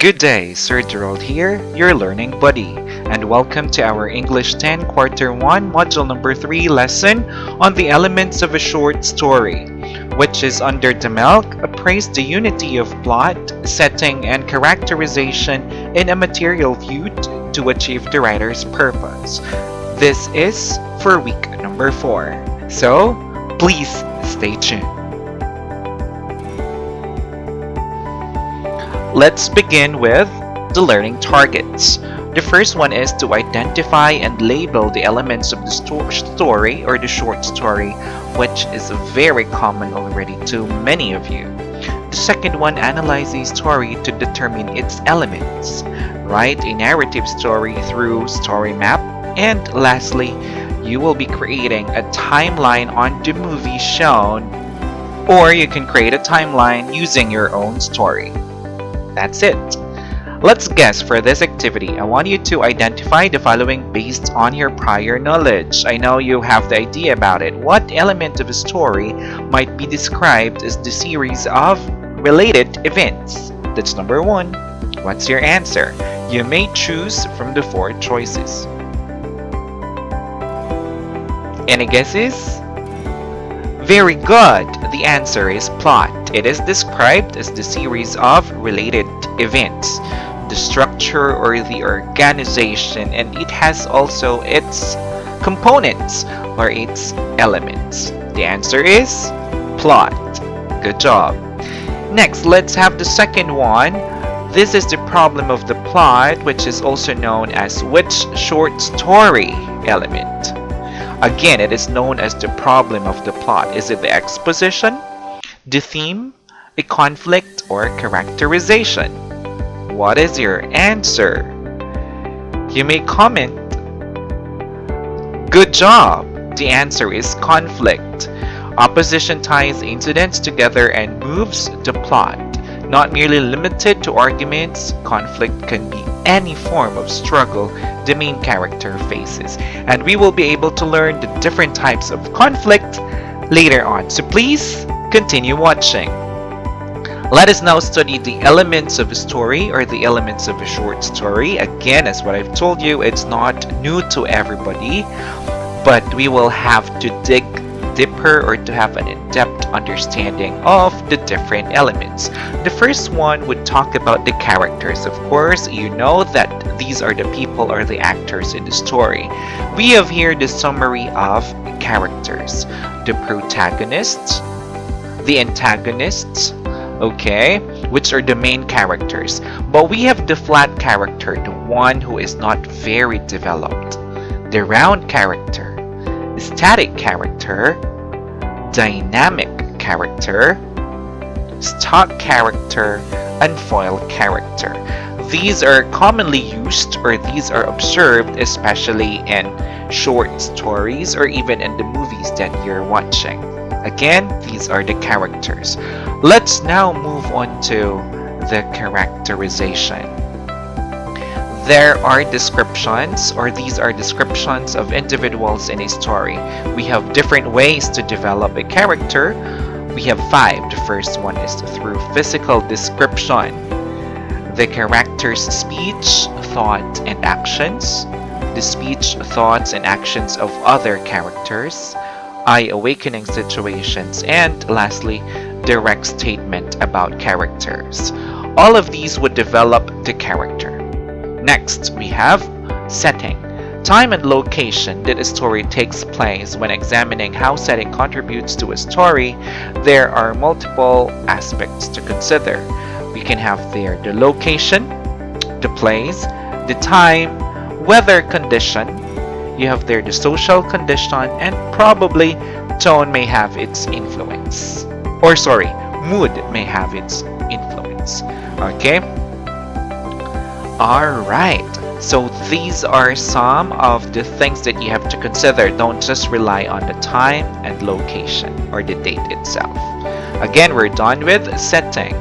Good day, Sir Gerald here, your learning buddy, and welcome to our English 10 Quarter 1 Module number 3 lesson on the elements of a short story, which is under the milk, appraise the unity of plot, setting, and characterization in a material viewed to achieve the writer's purpose. This is for week number 4, so please stay tuned. Let's begin with the learning targets. The first one is to identify and label the elements of the story or the short story, which is very common already to many of you. The second one, analyze a story to determine its elements. Write a narrative story through story map. And lastly, you will be creating a timeline on the movie shown, or you can create a timeline using your own story. That's it. Let's guess for this activity. I want you to identify the following based on your prior knowledge. I know you have the idea about it. What element of a story might be described as the series of related events? That's number 1. What's your answer? You may choose from the 4 choices. Any guesses? Very good! The answer is plot. It is described as the series of related events, the structure or the organization, and it has also its components or its elements. The answer is plot. Good job. Next, let's have the second one. This is the problem of the plot, which is also known as which short story element? Again, it is known as the problem of the plot. Is it the exposition, the theme, a conflict, or characterization? What is your answer? You may comment. Good job! The answer is conflict. Opposition ties incidents together and moves the plot. Not merely limited to arguments, conflict can be any form of struggle the main character faces. And we will be able to learn the different types of conflict later on. So please continue watching. Let us now study the elements of a story or the elements of a short story. Again, as what I've told you, it's not new to everybody, but we will have to dig deeper or to have an in-depth understanding of the different elements. The first one would talk about the characters. Of course, you know that these are the people or the actors in the story. We have here the summary of characters. The protagonists, the antagonists, okay, which are the main characters. But we have the flat character, the one who is not very developed. The round character, static character, dynamic character, stock character, and foil character. These are commonly used or these are observed especially in short stories or even in the movies that you're watching. Again, these are the characters. Let's now move on to the characterization. There are descriptions, or these are descriptions of individuals in a story. We have different ways to develop a character. We have 5. The first one is through physical description. The character's speech, thought, and actions. The speech, thoughts, and actions of other characters. Eye-awakening situations. And lastly, direct statement about characters. All of these would develop the character. Next, we have setting. Time and location that a story takes place. When examining how setting contributes to a story, there are multiple aspects to consider. We can have there the location, the place, the time, weather condition. You have there the social condition, and probably tone may have its influence. Or sorry, mood may have its influence. Okay? Alright, so these are some of the things that you have to consider. Don't just rely on the time and location or the date itself. Again, we're done with setting.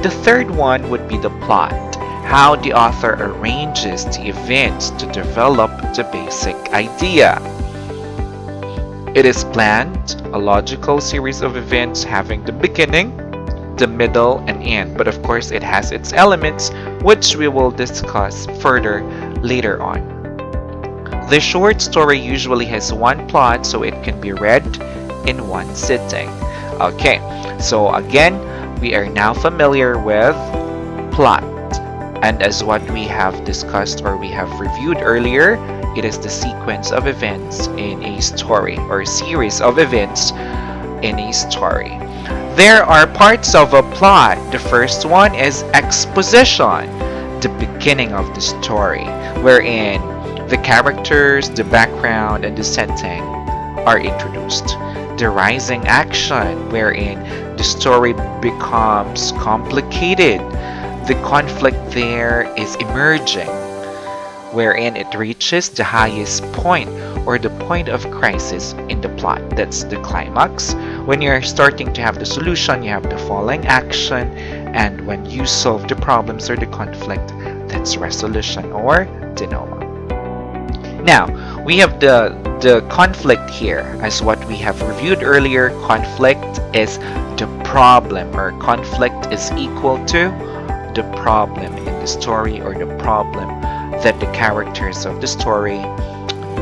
The third one would be the plot. How the author arranges the events to develop the basic idea. It is planned, a logical series of events having the beginning, the middle, and end. But of course, it has its elements, which we will discuss further later on. The short story usually has one plot, so it can be read in one sitting. Okay, so again, we are now familiar with plot. And as what we have discussed or we have reviewed earlier, it is the sequence of events in a story or series of events in a story. There are parts of a plot. The first one is exposition, the beginning of the story, wherein the characters, the background, and the setting are introduced. The rising action, wherein the story becomes complicated. The conflict there is emerging, wherein it reaches the highest point or the point of crisis in the plot. That's the climax. When you're starting to have the solution, you have the falling action, and when you solve the problems or the conflict, that's resolution or denouement. Now, we have the conflict here. As what we have reviewed earlier, conflict is the problem, or conflict is equal to the problem in the story or the problem that the characters of the story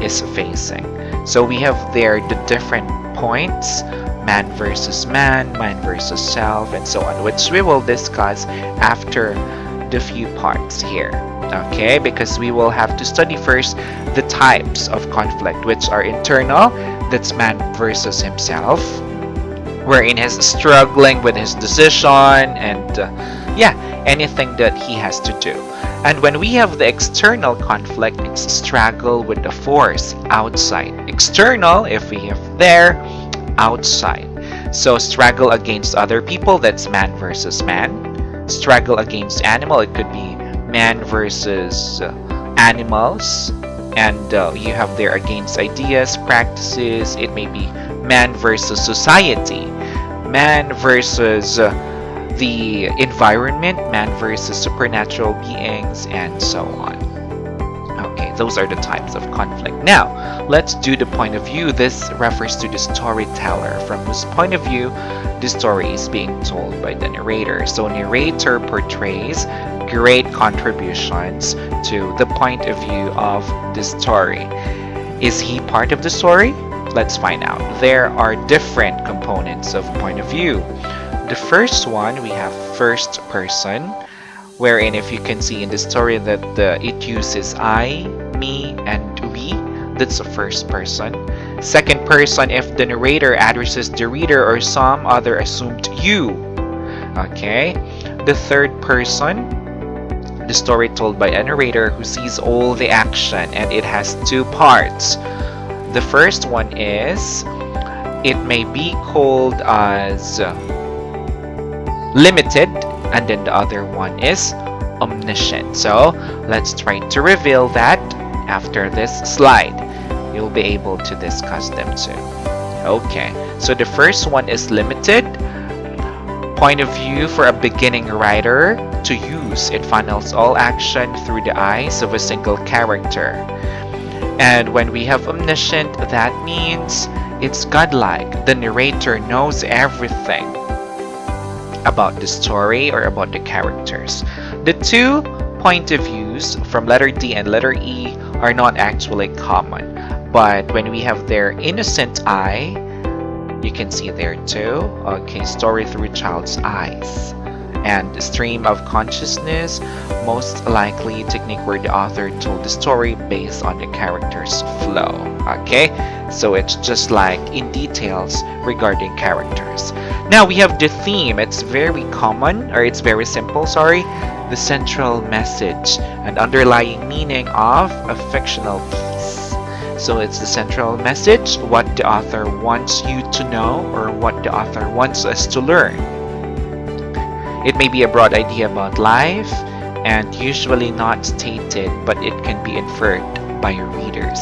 is facing. So we have there the different points, man versus man, man versus self, and so on, which we will discuss after the few parts here. Okay, because we will have to study first the types of conflict, which are internal, that's man versus himself, wherein he's struggling with his decision and anything that he has to do. And when we have the external conflict, it's struggle with the force outside. External, if we have there, outside. So struggle against other people, that's man versus man. Struggle against animal, it could be man versus animals. And you have there against ideas, practices, it may be man versus society. Man versus the environment, man versus supernatural beings, and so on. Okay, those are the types of conflict. Now, let's do the point of view. This refers to the storyteller, from whose point of view the story is being told by the narrator. So, narrator portrays great contributions to the point of view of the story. Is he part of the story? Let's find out. There are different components of point of view. The first one, we have first person, wherein if you can see in the story that it uses I, me, and we. That's the first person. Second person, if the narrator addresses the reader or some other assumed you. Okay. The third person, the story told by a narrator who sees all the action, and it has two parts. The first one is, it may be called as limited, and then the other one is omniscient. So let's try to reveal that after this slide. You'll be able to discuss them too. Okay, so the first one is limited. Point of view for a beginning writer to use. It funnels all action through the eyes of a single character. And when we have omniscient, that means it's godlike. The narrator knows everything about the story or about the characters. The two point of views from letter D and letter E are not actually common, but when we have their innocent eye, you can see there too. Okay, story through child's eyes. And stream of consciousness, most likely technique where the author told the story based on the character's flow. Okay, so it's just like in details regarding characters. Now we have the theme. It's very common, or it's very simple, sorry. The central message and underlying meaning of a fictional piece. So it's the central message, what the author wants you to know or what the author wants us to learn. It may be a broad idea about life and usually not stated, but it can be inferred by your readers.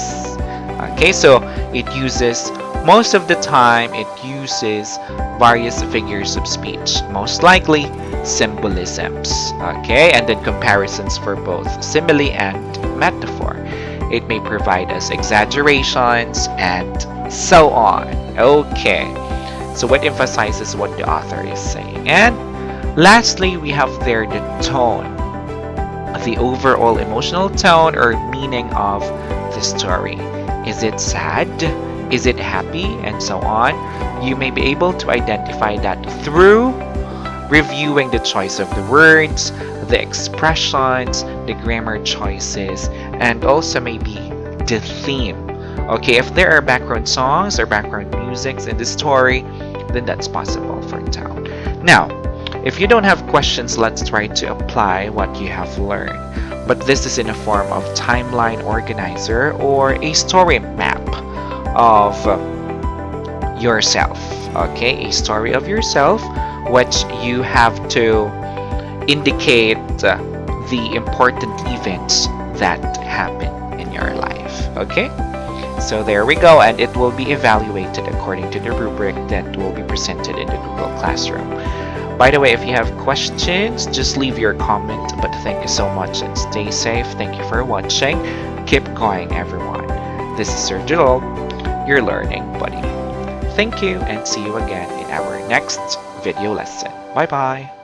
Okay, so it uses, most of the time, it uses various figures of speech, most likely symbolisms. Okay, and then comparisons for both simile and metaphor. It may provide us exaggerations and so on. Okay, so what emphasizes what the author is saying. And Lastly, we have there the tone, the overall emotional tone or meaning of the story. Is it sad? Is it happy? And so on. You may be able to identify that through reviewing the choice of the words, the expressions, the grammar choices, and also maybe the theme. Okay, if there are background songs or background musics in the story, then that's possible for tone. Now, if you don't have questions, let's try to apply what you have learned. But this is in a form of timeline organizer or a story map of yourself. Okay, a story of yourself, which you have to indicate the important events that happen in your life. Okay, so there we go, and it will be evaluated according to the rubric that will be presented in the Google Classroom. By the way, if you have questions, just leave your comment. But thank you so much and stay safe. Thank you for watching. Keep going, everyone. This is Sir Joel, your learning buddy. Thank you and see you again in our next video lesson. Bye-bye.